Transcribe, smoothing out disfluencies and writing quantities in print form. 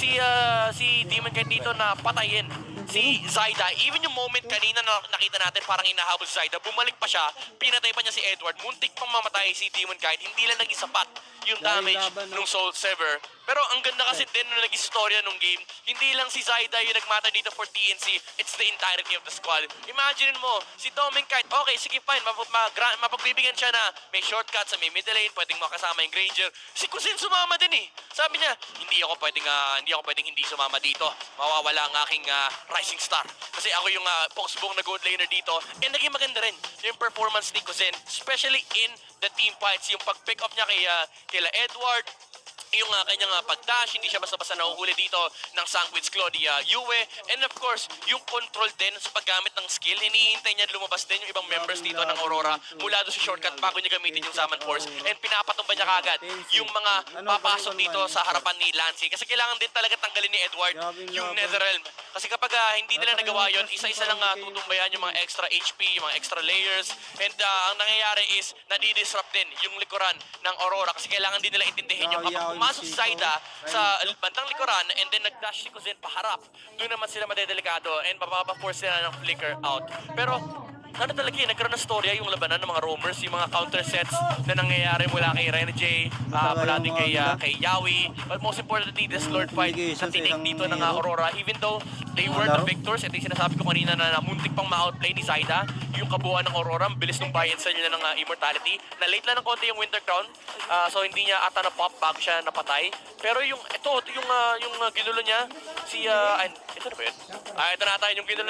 si Demon Knight dito na patayin si Zyda. Even yung moment kanina na nakita natin parang hinahabol si Zyda, bumalik pa siya, pinatay pa niya si Edward, muntik pang mamatay si Demon Knight, hindi lang naging sapat yung damage ng Soul Sever. Pero ang ganda kasi din nung naging storya nung game, hindi lang si Zyda yung nagmatter dito for TNC, it's the entirety of the squad. Imagine mo, si Demon Knight, okay, sige fine, mapagbibigyan siya na may shortcut sa may middle lane, pwedeng makasama yung Granger. Si Kusin sumama din eh. Sabi niya, hindi ako pwedeng hindi sumama dito. Mawawala ang aking rising star. Kasi ako yung post-bong na gold laner dito. And naging maganda rin yung performance ni Kusin, especially in the team fights. Yung pag-pick up niya kila Edward, yung kanyang pag-dash, hindi siya basta-basta nahuhuli dito ng Sandwich Claw ni Yue. And of course, yung control din sa paggamit ng skill, hinihintay niya lumabas din yung ibang members dito ng Aurora mula doon sa shortcut bago niya gamitin yung Summon Force. And pinapatumba niya kagad yung mga papasok dito sa harapan ni Lancy. Kasi kailangan din talaga tanggalin ni Edward yung Netherrealm. Kasi kapag hindi nila nagawa yun, isa-isa lang tutumbayan yung mga extra HP, yung mga extra layers. And ang nangyayari is, nadidisrupt din yung likuran ng Aurora. Kasi kailangan din nila intindihin yung kapag pumasok si Zyda sa bandang likuran and then nag-dash si Kusin paharap, doon naman sila madedelikado and mapapaforce sila ng flicker out. Pero ano talaga nagkaroon ng storya yung labanan ng mga roamers, yung mga counter sets na nangyayari mula kay Rene J, mula din kay Yawi, but most importantly, this Lord fight na tinig dito ng Aurora, even though they were the victors. Ito yung sinasabi ko kanina na muntik pang ma-outplay ni Zyda yung kabuuan ng Aurora, ang bilis ng buy and sell niya ng Immortality, na late lang ng konti yung Winter Crown, so hindi niya ata na-pop bago siya napatay. Pero yung, ito yung ginulo niya, ito na ba yun? Ito na tayo yung ginulo